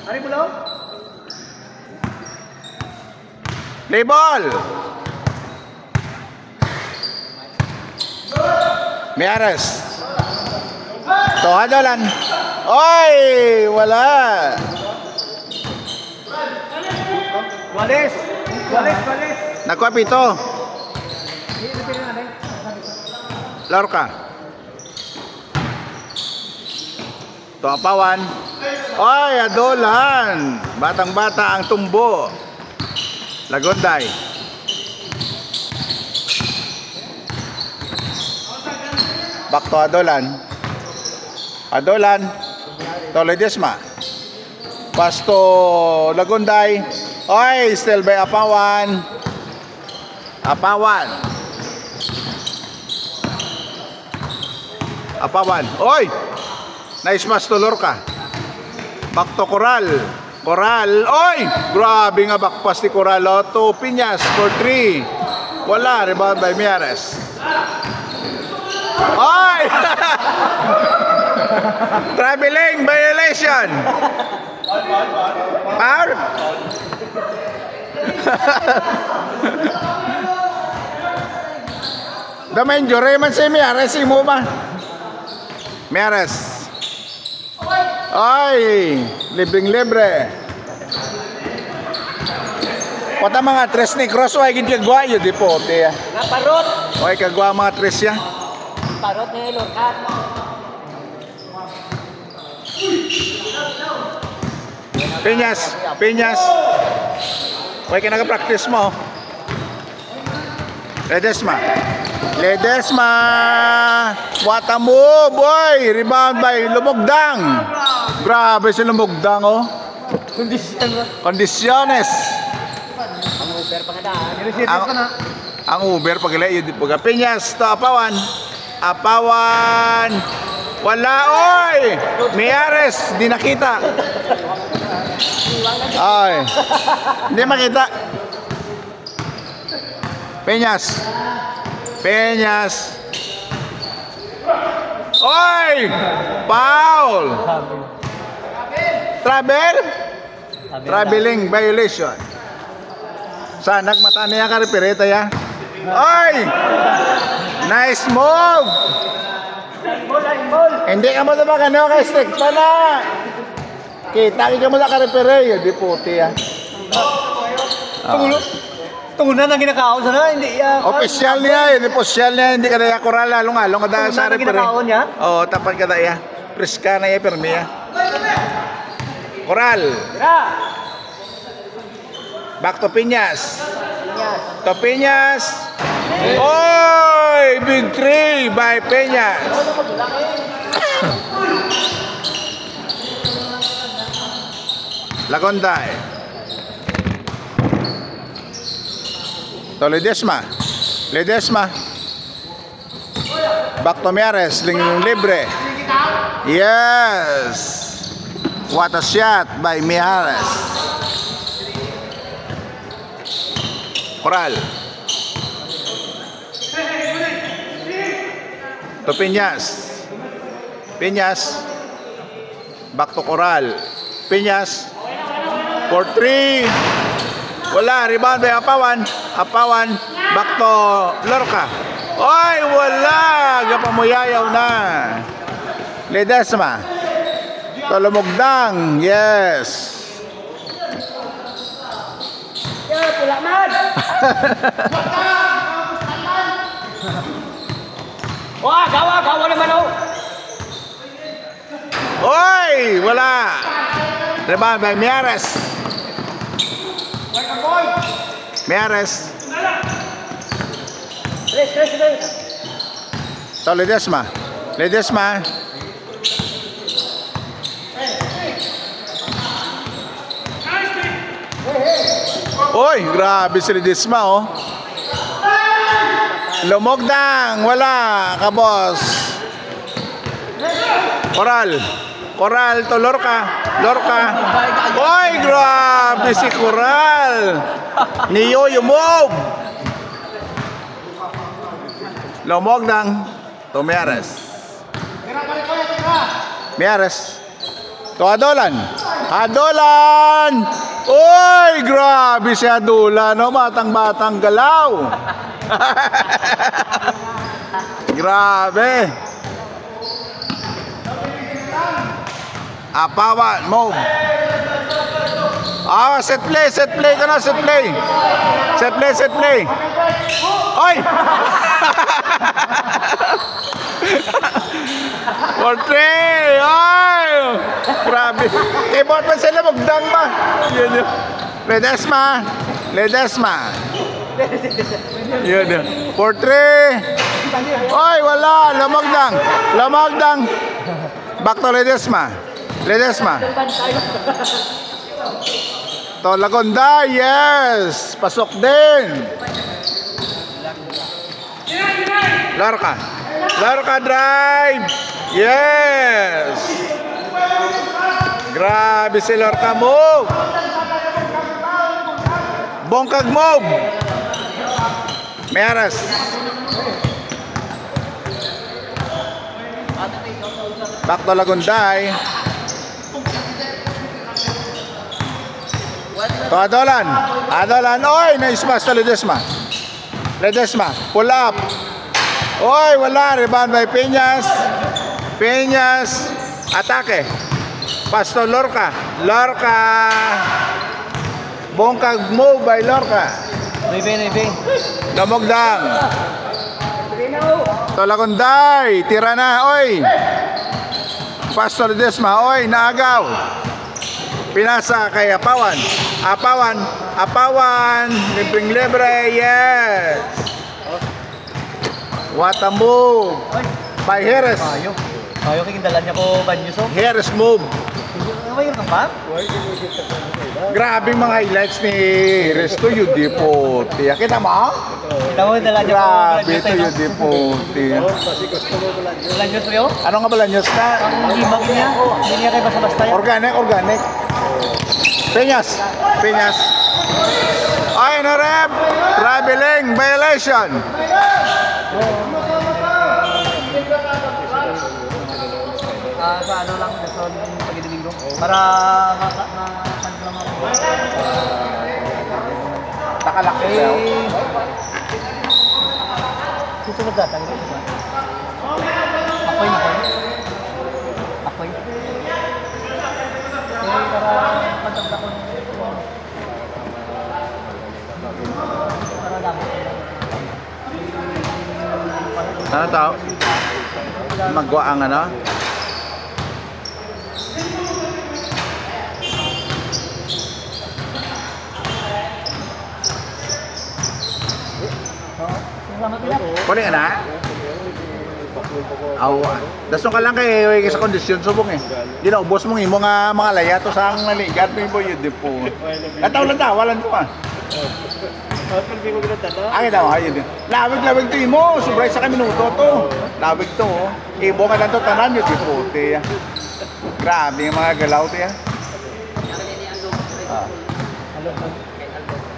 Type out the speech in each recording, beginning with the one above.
Ano mo lang? Play ball. Miares. Tohadolan. Oy, wala. Wales. Nakuha pito. Lorca. Toapawan. Oy, Adolan. Batang-bata ang tumbo. Lagonday. Back to Adolan. Adolan. To Ledesma. Pass to Lagonday. Oy, still by Apawan. Apawan. Apawan. Oy! Nice pass to Lorca. Back to Coral. Coral. Oy! Grabe nga back pass ni Coral. To Piñas for 3. Wala. Rebound by Miares. Oy! Traveling violation. Foul? Dama injury man si Miares. Imo ba? Miares. Ay, libreng-libre. Pata mga tres ni Crossway gid kagwa yo di po te. Naparot. Oy kagwa mga tres ya. Parot ni Lorca. Piñas. Oy ka naka-practice mo. Ledesma. What a move, boy. Rebound by Lumogdang. Grabe si Lumogdang, oh. Condiciones. Ang Uber pangadaan. Ang Uber pagila yun pag Piñas to Apawan. Wala, oy. Miares, di nakita. Ay. Hindi makita. Peñas. Oy! Foul! Traveling violation. Sa nagmata niya ka referee ya. Oy! Nice move! Hindi ka mo na ba kano kay stick pa na? Kita ka mo na ka referee. Di puti ya. Tungunan ang ginakaon sana, hindi official niya, hindi ka na Coral along ka sa referee. Ginakaon niya? Oo, tapan ka na ya. Priska na ya, permi ya. Coral. Back to Piñas. Oy, big 3 by Piñas. Lagonday. To Ledesma. Back to Miares, libre. Yes. What a shot by Miares. Coral. To Piñas. Back to Coral. Piñas. For 3. Wala, rebound by Apawan. Back to Lorca. Oy, wala. Gapamuyayaw na. Ledesma. To Lumogdang. Yes. Pula man. Wah, gawa naman oh. Oy, wala. Rebound by Miares. To Ledesma. Oy, grabe si Ledesma, oh. Lumogdang, wala, kabos. Coral to Lorca. Oy, grabe si Coral. Niyo yung move. Lumogdang to Miares. To Adolan. Adolan! Uy, grabe si Adolan, no? Batang-batang galaw. Grabe. Apawan, move. Set play ka na, set play. Set play. Oy! Portray! Ay! Grabe. Keyboard pa sila, magdang ba? Yun yun. Ledesma. Yun yun. Portray! Ay, wala. Lamagdang. Back to Ledesma. To Lagonda, yes! Pasok din. Lorca drive. Yes. Grabe si Lorca, move. Bongkag move. Meras. Back to Lagunday. To Adolan. Oy, na-smash to Ledesma. Pull up. Oy, wala. Rebound by Peñas. Atake. Pass to Lorca. Bongkag move by Lorca. Damogdang. To Lagunday. Tira na. Oy. Pass to Ledesma. Oy, naagaw. Pinasa kay Apawan. Libre. Yes. What a move by Harris. Kayo kikindalan niya ko Banyuso. Harris move. Ngayon ka ba? Grabe mga highlights ni Harris to yun di po. Kita mo? Dala niya ko Grabe to yun di po. Banyuso yun? Ano nga Balanyos na? Ang himag niya. Hindi niya kayo basta-basta yan. Organic. Peñas. Ay, no rep. Traveling violation. Sa ano lang, sa pag-ibigong para ma-confirm ako. Nakalaki daw. Susunod data, hindi ba? Ako'y. Para pagkakita ko para dapat. Ano tao? Magwa ang ano? Pwede ka na? Awa. Dasong ka lang kay sa kondisyon subong eh. Di na ubos mong imo nga mga layato sa ang naligat mo ibo yun di po. Ataw lang tawalan ko ah. Ay daw ayun. Lawig to imo, sobray sa minuto to. Lawig to oh. Ibo ka lang to tanan yun di po. Grabe yung mga galaw to ya.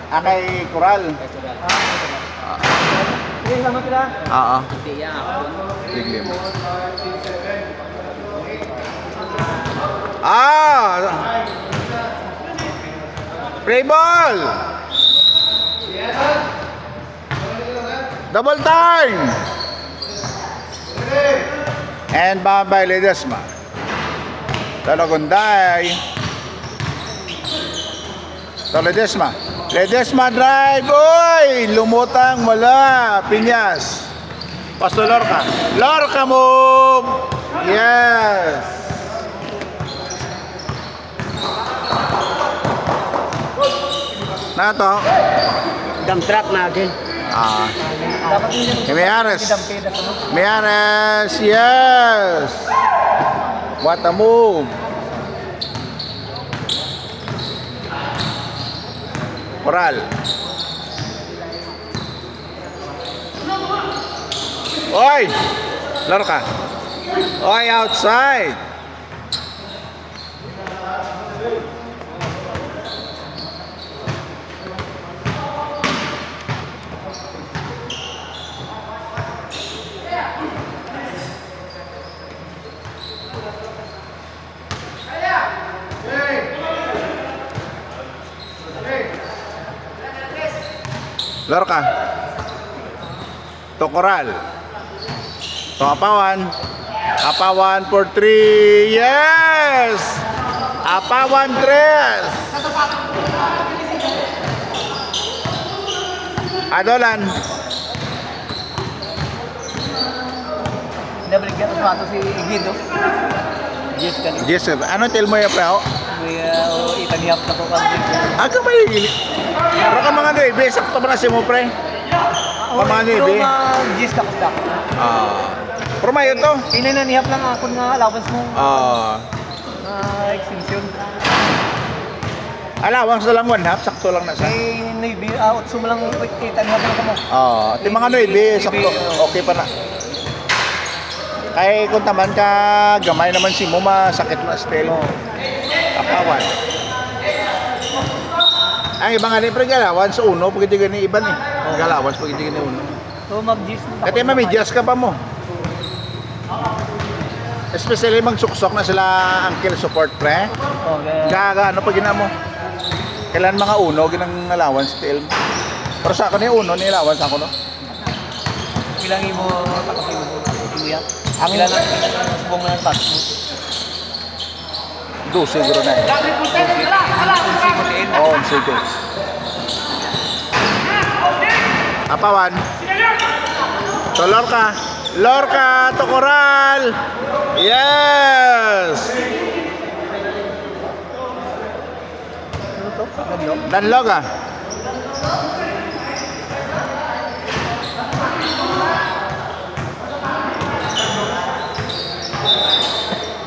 Kay Coral. Sama sila. Oo. Biglim. Play ball. Double time. And by Ledesma. Talagunday. Ledesma drive. Oy! Lumutang wala. Peñas. Pasto Lorca move. Yes. Na to? Dump truck na again. Dapat yun Meares. Yes. What a move. Coral. Oy! Lorca. Oy, outside. Lorca. To Coral. To Apawan. Apawan for 3. Yes! Apawan 3. Adolan. Nabalik yan sa ato si Guido. Yes, kanina. Yes, sir. Ano tell mo yung preo? May itanihap na ko kami. Aga ba yung gili? Pero ka mga nebe, sakto ba na si mo, pre? Mga nebe? Yes, kakot. Pero may ito. Inanihap lang ako nga allowance mo. Extension. Allowance na lang 1/2, sakto lang na sa. May Navy, utso mo lang itanihap lang mo. Ati mga nebe, sakto. Okay pa na. Kaya kung taman ka, gamay naman si mo, masakit na still. Apawan. Ang ibang nga pre galawan sa uno, pag hindi gani iban eh. Galawan pag hindi gani uno. So mag-gis. Kati mamidjas ka pa mo. Especially magsuksok na sila uncle support pre. Gaga ano pag gina mo. Kailan mga uno, ginang allowance still. Pero sa ako ni uno, ni allowance ako no. Ilang mo takapin mo. Iuya. Ang ilan ang subong na ng tax mo. Do siguro na eh. Oh, sige. Apawan. To Lorca. Lorca to Coral. Yes. Ano to? Danlog? Danlog ah.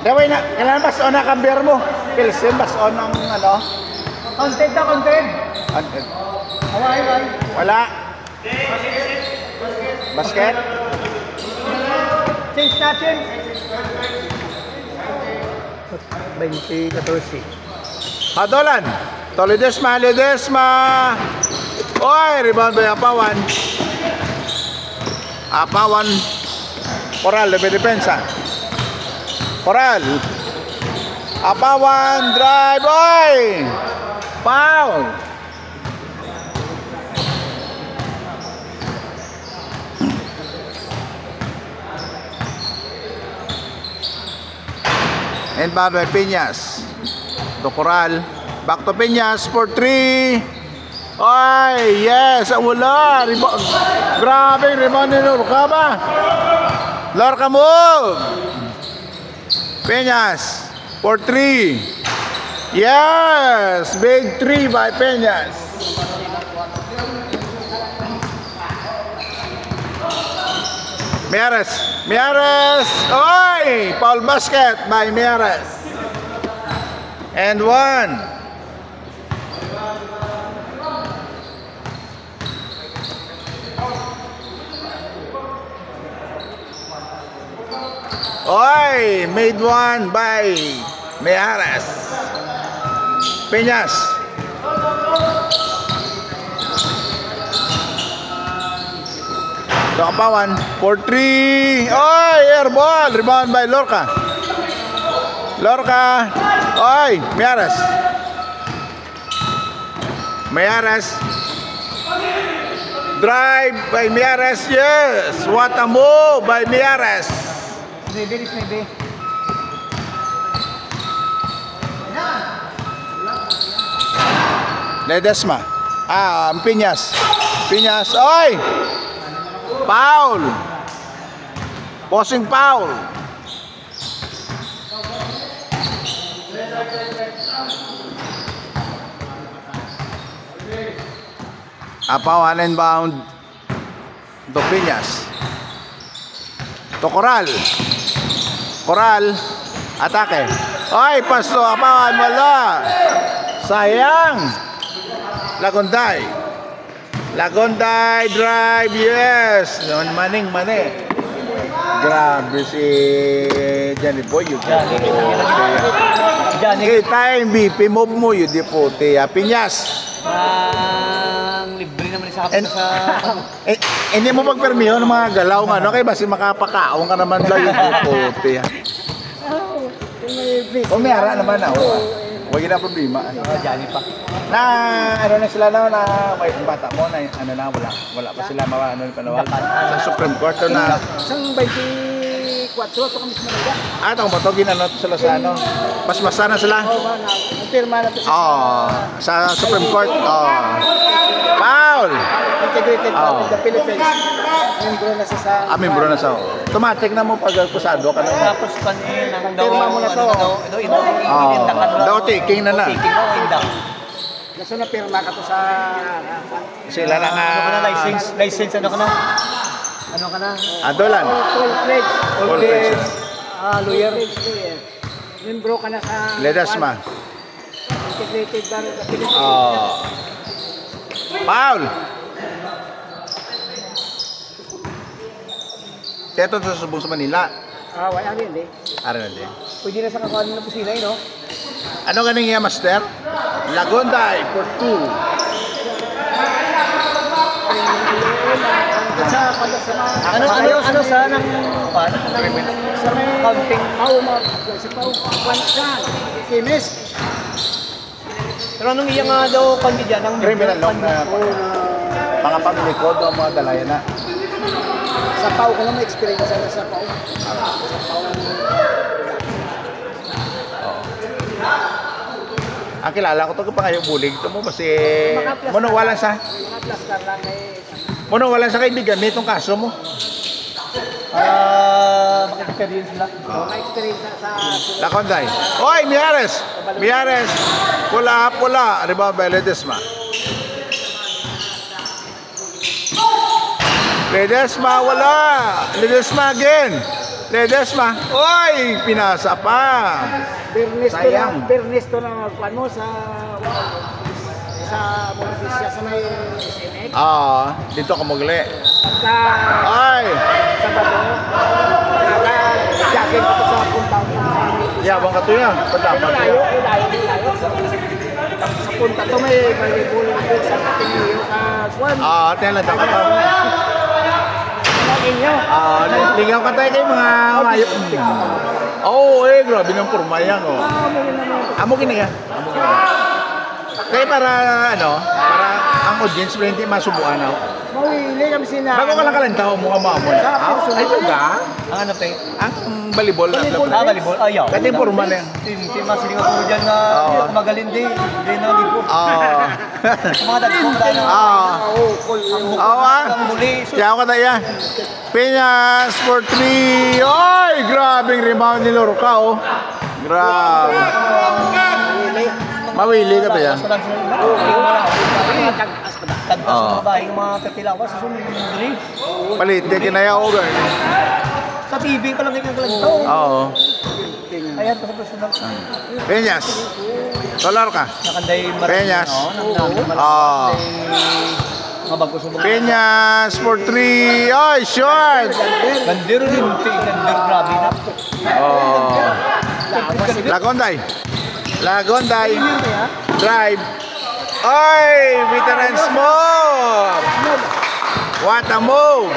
Daway na, kailangan bas on na cambiar mo. Pilsin, bas on ang ano? Content na content. Away. Wala. Basket. Change natin. 20-14. Hadolan. Ledesma. Oy, rebound by Apawan. Apawan. Coral, lebih depensa. Coral. Apawan, drive, oy! Foul. And bad by Piñas. To Coral. Back to Piñas for 3. Oy, yes, wala. Grabe, rebound ni Lorca ba? Lorca move. Peñas for 3. Yes, big 3 by Peñas. Miares. Oy, foul basket by Miares. And 1. Oy, made 1 by Miares. Peñas. Apawan for 3. Oy, air ball. Rebound by Lorca. Oy, Miares. Drive by Miares. Yes. What a move by Miares. Maybe. Ledesma. Piñas. Oy! Foul. Bossing foul. Apawan inbound. To Piñas. To Coral. Atake. Oy, paso. Apawan, wala. Sayang. Lagonday drive, yes. Maning. Grabe si Johnny Boy. Kita yung BP move mo, yun di puti. Piñas. Libre naman sa kapit sa... Hindi mo pagpermiho ng mga galaw nga, no? Kaya basi makapakaon ka naman lang, yun di puti. Umiyara naman ako. Huwag na problema. Johnny pa. Na ano na sila na may bata mo na ano na wala pa sila ano panawag sa Supreme Court na Isang 24 ito kami sa Manila. ito ba to ginano sila sa ano basta na sila Nagpirma na to sa Supreme Court foul integrated of the Philippines. Membro na sa membro na sa automatic na mo pag kusado ka na tapos kanina pirma mo na to. daw taking na Gusto na pirma ka to sa sila lang license ano ka na? Ano ka na? Adolan. All trades. Lawyer. Membro ka na sa Ledesma. Integrated ba sa Philippines? Foul. Ito sa Subong sa Manila. Wala rin eh. Ara na din. Pwede na sa kakuha ng pusina no? Ano ganing iya, Master? Lagonday for 2. Ano sa nang sa counting sa pau Kimis. Pero anong iya nga daw kandidat ng Criminal law na mga pamilya ko do mga dalayan na. Sa pau ko na may experience sa pau. Ang kilala ko to pa kayo bulig to mo kasi mono wala sa kaibigan nitong kaso mo. Maka-experience sila. Maka-experience sa Lakonday. Oy, Miares. Pula. Ano ba Ledesma? Wala. Ledesma again. Oy, pinasa pa. Sayang. Bernes to na kuan mo sa Montessia sa may SNX. Dito ka magli. Sa Sabado. Jogging ko sa compound. Yabang ka to yan. Layo. Sa punta to may volleyball sa Ateneo Swan. Talent ka to. Inyo. Ligaw ka tayo kay mga mayo. Grabe ng purmayang Amo kini ka. Kaya para ang audience mo hindi masubuan Mawili kami sina. Bago ka lang kalantaw mo mo. Ay ga? Ang ano pe? Ang volleyball. Volleyball. Ayaw. Kasi purma na yan. Hindi masiling ako dyan na magaling din. Hindi na libo. Mga dagpong tayo. Ang muli. Siya ako na yan. Peñas for 3. Oy! Grabing rebound ni Lorca Grabe. Mawili ka ba yan? Tagpas sa babae yung mga kapilawas sa sumindri. Palit, di kinaya ko ba? Sa TV pa lang yung kalantaw. Ayan, sa personal. Peñas. Solar ka? Nakanday Peñas. Peñas for 3. Oy, short! Gandiro din. Gandiro grabe na. Lagonday. Drive. Oy, veterans move. What a move.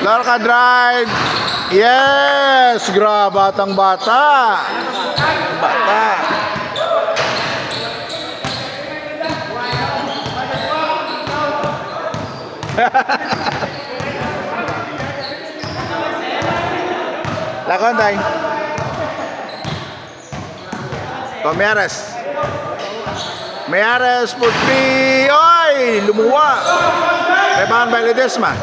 Lorca drive. Yes, grabe batang bata. Lakonday. Miares for 3. Oy, lumuwa. Rebound by Ledesma.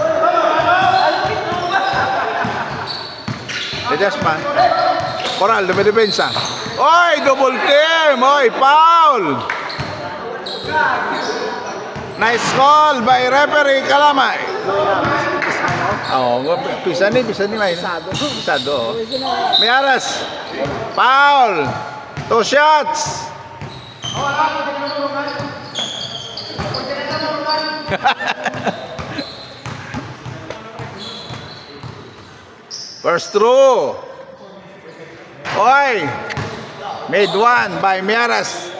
Coral, dumidepensa. Oy, double team. Oy, foul. Nice call by referee Kalamay. Pisa ni may. Pisado. Miares. Foul. 2 shots. First through. Oy. Made one by Miares.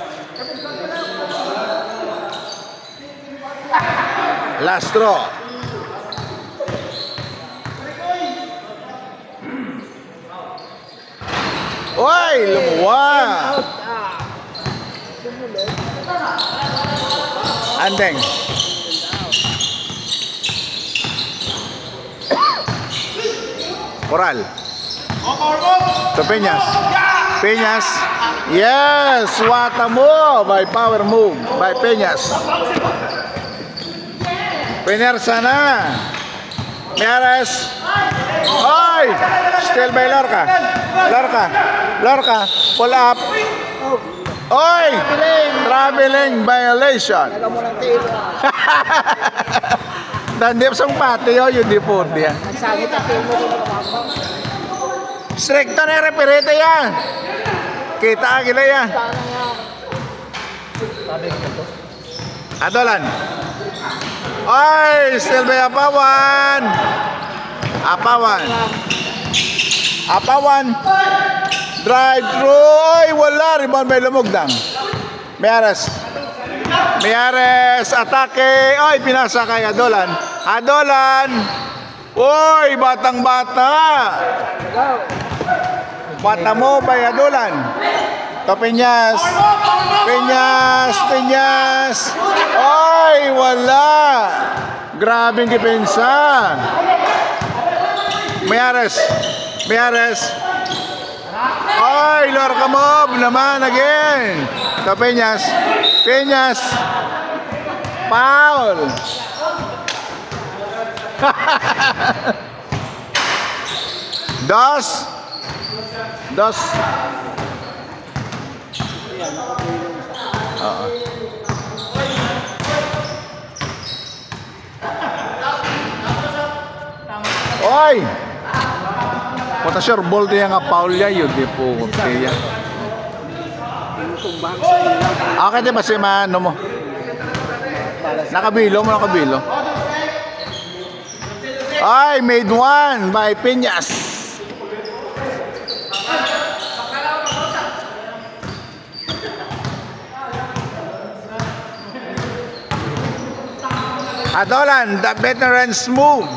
Last throw. Oy, lumuwa. Andeng. Coral. To Peñas. Peñas. Yes, what a move by power move by Peñas. Peñarsa na. Meares. Oy! Still by Lorca. Lorca. Pull up. Oy! Traveling violation. Dandip sang pati yun di po diya. Stricto na referete yan. Kita agila yan. Adolan. Oy! Still by Apawan. Drive through. Oy! Wala. Rebound by Lumugdang. Meares. Atake. Oy! Pinasa kay Adolan. Oy! Batang-bata. Bata mo by Adolan. To Peñas. Oy! Wala. Grabing depensa. Meares. Oy! Lorca mob naman again. To Peñas. Foul. Dos. Oy! Kota sure ball dia nga foul ya yun di po kaya. Okay di ba si mano mo? Nakabilo. Ay, made one by Peñas. Adolan, the veteran's move.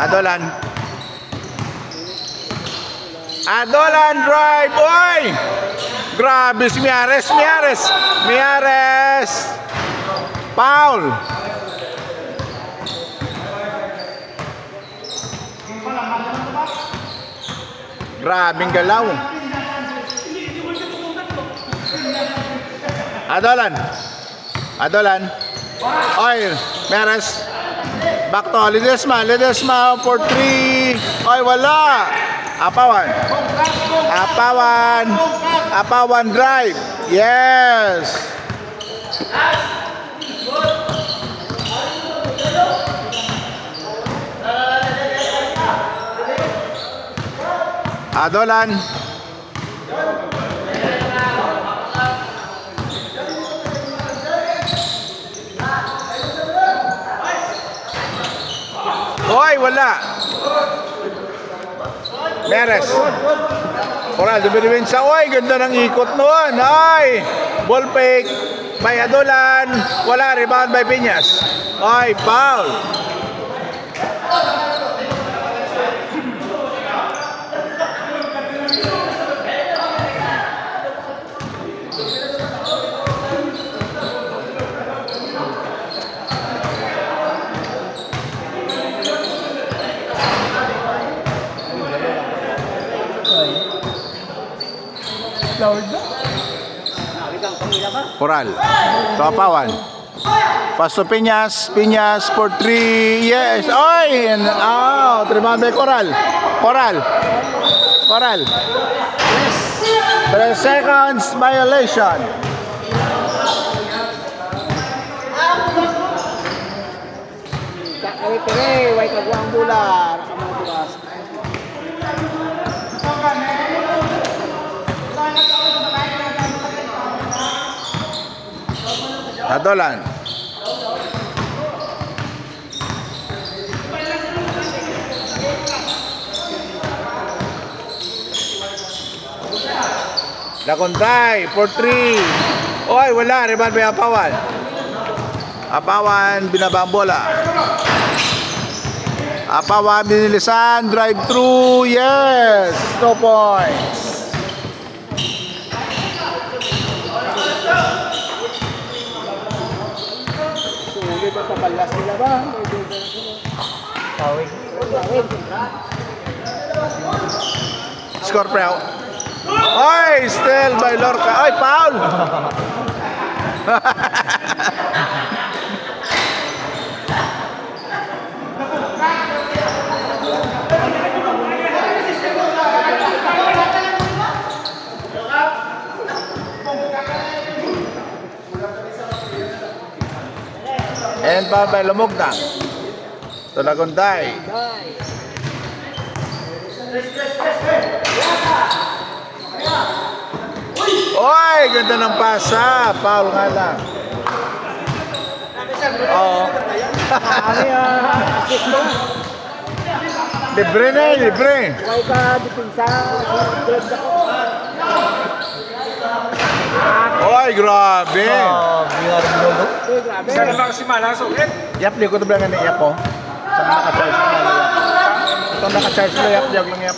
Adolan drive. Oy! Grabe si Meares. Foul. Grabing galaw. Adolan. Oy, Meares. Back to Ledesma for 3. Oy, wala. Apawan drive. Yes. Adolan. Oy, wala. Meares. Coral, dumidiwin sa. Oy, ganda ng ikot noon. Ay, ball fake by Adolan. Wala, rebound by Peñas. Oy, foul. Coral. To Apawan. Pass to Peñas for 3. Yes. Oy! And out. Rebound by Coral. 3 seconds violation. Way kagwang bola. Adolan. Lakontay for 3. Oy, wala. Rebound by Apawan. Binabang bola. Apawan binilisan, drive through, yes, 2 points. Sulit at papalas nila ba? Tawig. Score pre. Oy, still by Lorca. Oy, foul. And foul by Lumugna. Tulagunday. Oy, ganda ng pasa. Foul nga lang. Oo. Assist mo. Libre na, libre. Huwag ka dipinsa. Oy, grabe. Bingar logo. Grabe. Isa naman kasi malas, okay? Yap, di ko ito lang na-iap po. Saan naka-charge na yap? Ito naka-charge na yap, diag lang yap.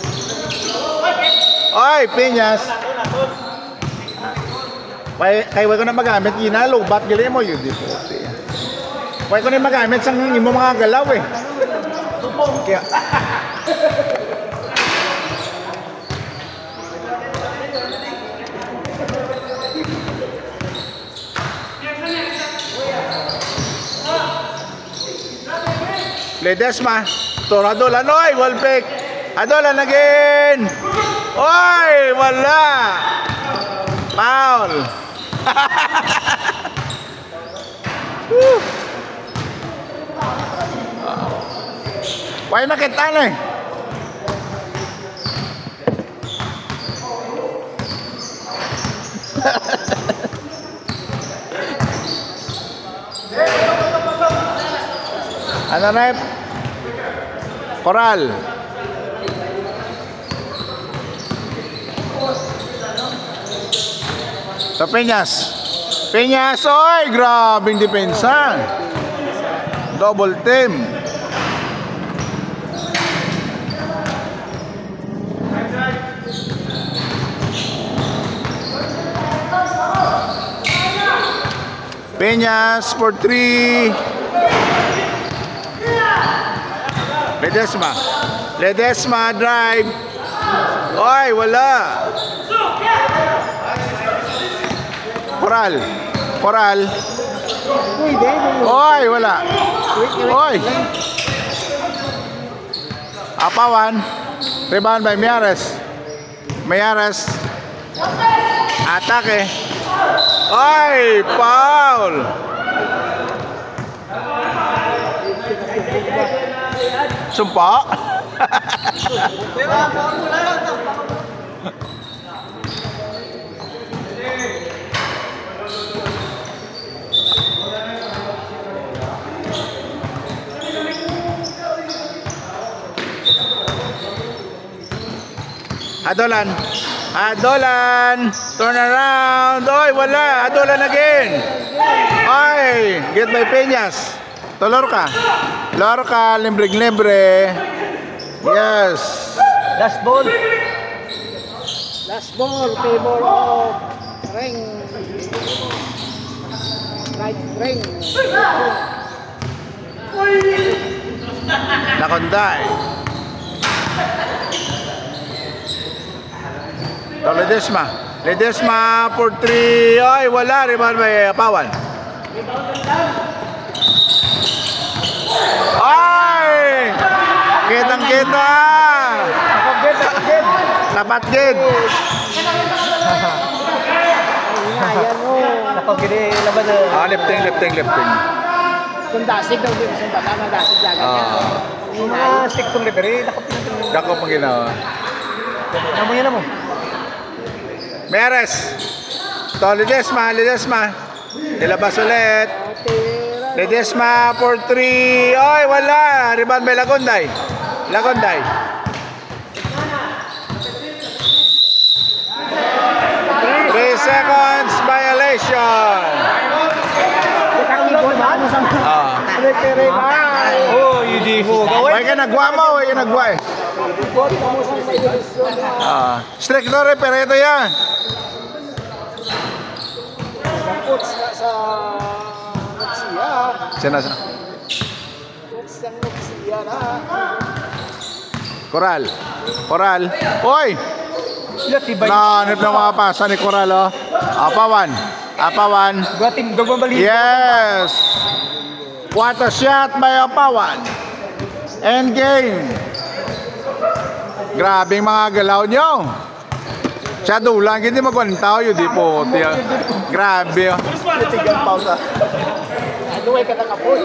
Oy, Piñas. Kaya ko na magamit, ginalo, ba't gali mo yun? Kaya ko na magamit sa imo mga galaw eh. Kaya... Ledesma, Toradolan, oy, wallback. Adolan again. Oy, wala. Foul. Why nakita na eh. Ano na eh? Coral. Sa Peñas. Peñas, oy, grabing depensa. Double team. Peñas for 3. Ledesma. Ledesma drive. Oy, wala. Coral. Coral. Oy, wala. Oy. Apawan. Rebound by Miares. Miares. Atake. Oy, foul. Sumpa. Adolan. Adolan. Turn around. Oy, wala. Adolan again. Oy, get by Peñas. To Lorca. Lorca, libre-libre. Yes. Last ball. Last ball, favor of ring. Right ring. Nakonday. To Ledesma. Ledesma for 3. Oy, wala. Rebound by Apawan. Ay! Kitang-kita! Tapat gid. Ayan o. Napagkiri laban na. Ah, lifting. Kung dasig daw din, isang bata na dasig lagan niya. Yung mga stick tong referee, nakapinatong. Dako pang ginawa. Namo yan mo. Meres. To Ledesma. Nilabas ulit. Ledesma for 3. Oy, wala. Rebound by Lagonday. 3 seconds violation. Kitang ibon ba? Ano sa mga? Ah. Pere ba? Oh, hindi ho. Way ka nagwa mo, way ka nagwa eh. Ikot ka mo sa may ilusyon na. Strict na rin, pero ito yan. Coach na sa Nupsia. Sina. Coach ng Nupsia na. Coral. Coral. Oy! Nanip na mga pasa ni Coral, oh. Apawan. Apawan. Gating gagawin Yes! What a shot by Apawan. End game. Grabe mga galaw nyo. Siya dulang, hindi magwantaw yun, di po. Grabe. Tigang pausa. Ano ay ka nakapoy?